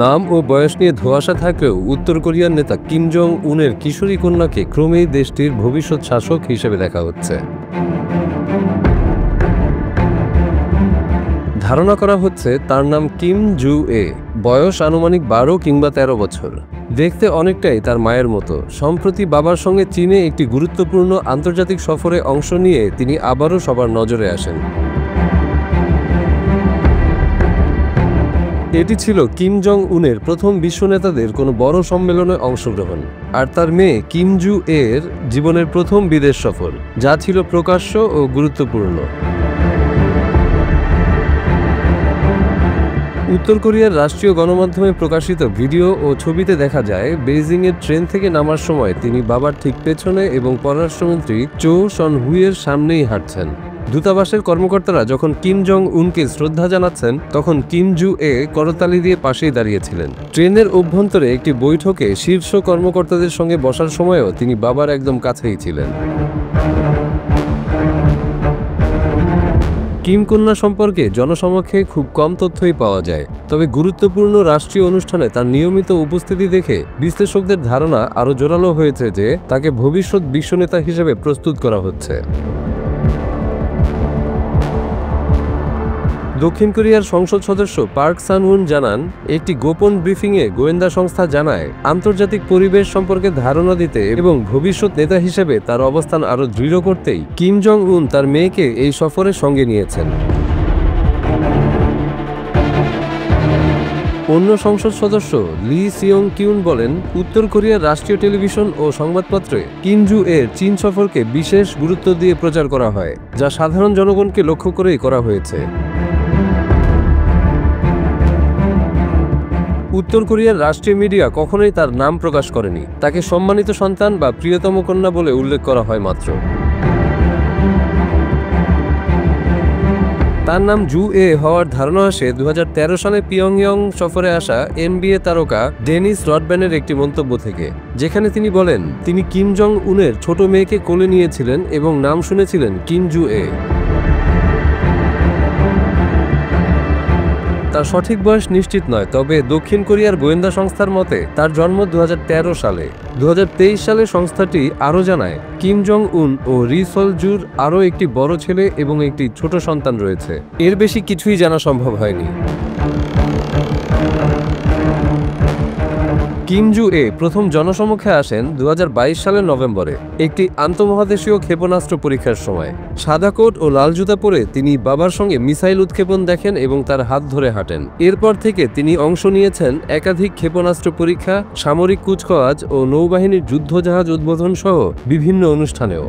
নাম ও বয়স নিয়ে ধোঁয়াশা থাকলেও উত্তর কোরিয়ার নেতা কিম জং উনের কিশোরী কন্যাকে ক্রমেই দেশটির ভবিষ্যৎ শাসক হিসেবে দেখা হচ্ছে। ধারণা করা হচ্ছে তার নাম কিম জু এ, বয়স আনুমানিক 12 কিংবা 13 বছর। দেখতে অনেকটাই তার মায়ের মতো। সম্প্রতি বাবার সঙ্গে চীনে একটি গুরুত্বপূর্ণ আন্তর্জাতিক সফরে অংশ নিয়ে তিনি আবারও সবার নজরে আসেন। এটি ছিল কিম জং উনের প্রথম বিশ্ব নেতাদের কোনো বড় সম্মেলনে অংশগ্রহণ, আর তার মেয়ে কিম জু এর জীবনের প্রথম বিদেশ সফর, যা ছিল প্রকাশ্য ও গুরুত্বপূর্ণ। উত্তর কোরিয়ার রাষ্ট্রীয় গণমাধ্যমে প্রকাশিত ভিডিও ও ছবিতে দেখা যায় বেইজিংয়ের ট্রেন থেকে নামার সময় তিনি বাবার ঠিক পেছনে এবং পররাষ্ট্রমন্ত্রী চো সন হুইয়ের সামনেই হাঁটছেন। দূতাবাসের কর্মকর্তারা যখন কিম জং উনকে শ্রদ্ধা জানাচ্ছেন, তখন কিম জু এ করতালি দিয়ে পাশেই দাঁড়িয়েছিলেন। ট্রেনের অভ্যন্তরে একটি বৈঠকে শীর্ষ কর্মকর্তাদের সঙ্গে বসার সময়ও তিনি বাবার একদম কাছেই ছিলেন। কিম কন্যা সম্পর্কে জনসমক্ষে খুব কম তথ্যই পাওয়া যায়, তবে গুরুত্বপূর্ণ রাষ্ট্রীয় অনুষ্ঠানে তার নিয়মিত উপস্থিতি দেখে বিশ্লেষকদের ধারণা আরও জোরালো হয়েছে যে তাকে ভবিষ্যৎ বিশ্বনেতা হিসেবে প্রস্তুত করা হচ্ছে। দক্ষিণ কোরিয়ার সংসদ সদস্য পার্ক সান-উন জানান, একটি গোপন ব্রিফিংয়ে গোয়েন্দা সংস্থা জানায় আন্তর্জাতিক পরিবেশ সম্পর্কে ধারণা দিতে এবং ভবিষ্যৎ নেতা হিসেবে তার অবস্থান আরও দৃঢ় করতেই কিম জং উন তার মেয়েকে এই সফরে সঙ্গে নিয়েছেন। অন্য সংসদ সদস্য লি সিয়ং কিউন বলেন, উত্তর কোরিয়ার রাষ্ট্রীয় টেলিভিশন ও সংবাদপত্রে কিম জু এর চীন সফরকে বিশেষ গুরুত্ব দিয়ে প্রচার করা হয়, যা সাধারণ জনগণকে লক্ষ্য করেই করা হয়েছে। উত্তর কোরিয়ার রাষ্ট্রীয় মিডিয়া কখনোই তার নাম প্রকাশ করেনি। তাকে সম্মানিত সন্তান বা প্রিয়তম কন্যা বলে উল্লেখ করা হয় মাত্র। তার নাম জু এ হওয়ার ধারণা আসে 2013 সালে পিয়ংইয়ং সফরে আসা NBA তারকা ডেনিস রডম্যানের একটি মন্তব্য থেকে, যেখানে তিনি বলেন তিনি কিম জং উনের ছোট মেয়েকে কোলে নিয়েছিলেন এবং নাম শুনেছিলেন কিম জু এ। তার সঠিক বয়স নিশ্চিত নয়, তবে দক্ষিণ কোরিয়ার গোয়েন্দা সংস্থার মতে তার জন্ম 2013 সালে। 2023 সালে সংস্থাটি আরও জানায় কিম জং উন ও রি সল জুর আরও একটি বড় ছেলে এবং একটি ছোট সন্তান রয়েছে। এর বেশি কিছুই জানা সম্ভব হয়নি। কিম জু এ প্রথম জনসমক্ষে আসেন 2022 সালের নভেম্বরে একটি আন্তঃমহাদেশীয় ক্ষেপণাস্ত্র পরীক্ষার সময়। সাদা কোট ও লাল জুতা পরে তিনি বাবার সঙ্গে মিসাইল উৎক্ষেপণ দেখেন এবং তার হাত ধরে হাঁটেন। এরপর থেকে তিনি অংশ নিয়েছেন একাধিক ক্ষেপণাস্ত্র পরীক্ষা, সামরিক কুচকাওয়াজ ও নৌবাহিনীর যুদ্ধজাহাজ উদ্বোধন সহ বিভিন্ন অনুষ্ঠানেও।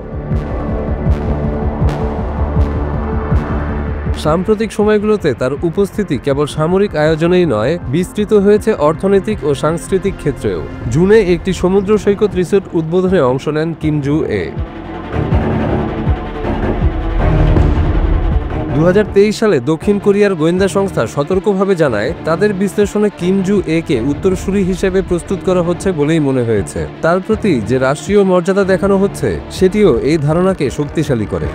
সাম্প্রতিক সময়গুলোতে তার উপস্থিতি কেবল সামরিক আয়োজনেই নয়, বিস্তৃত হয়েছে অর্থনৈতিক ও সাংস্কৃতিক ক্ষেত্রেও। জুনে একটি সমুদ্র সৈকত রিসোর্ট উদ্বোধনে অংশ নেন কিম জু এ। 2023 সালে দক্ষিণ কোরিয়ার গোয়েন্দা সংস্থা সতর্কভাবে জানায় তাদের বিশ্লেষণে কিম জু এ কে উত্তরসূরি হিসেবে প্রস্তুত করা হচ্ছে বলেই মনে হয়েছে। তার প্রতি যে রাষ্ট্রীয় মর্যাদা দেখানো হচ্ছে সেটিও এই ধারণাকে শক্তিশালী করে।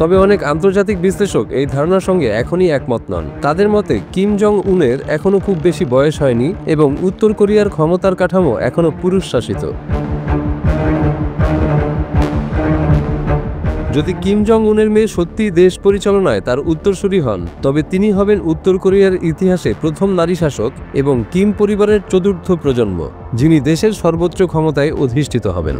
তবে অনেক আন্তর্জাতিক বিশ্লেষক এই ধারণার সঙ্গে এখনই একমত নন। তাদের মতে কিম জং উনের এখনও খুব বেশি বয়স হয়নি এবং উত্তর কোরিয়ার ক্ষমতার কাঠামো এখনও পুরুষ শাসিত। যদি কিম জং উনের মেয়ে সত্যিই দেশ পরিচালনায় তার উত্তরসূরি হন, তবে তিনি হবেন উত্তর কোরিয়ার ইতিহাসে প্রথম নারী শাসক এবং কিম পরিবারের চতুর্থ প্রজন্ম, যিনি দেশের সর্বোচ্চ ক্ষমতায় অধিষ্ঠিত হবেন।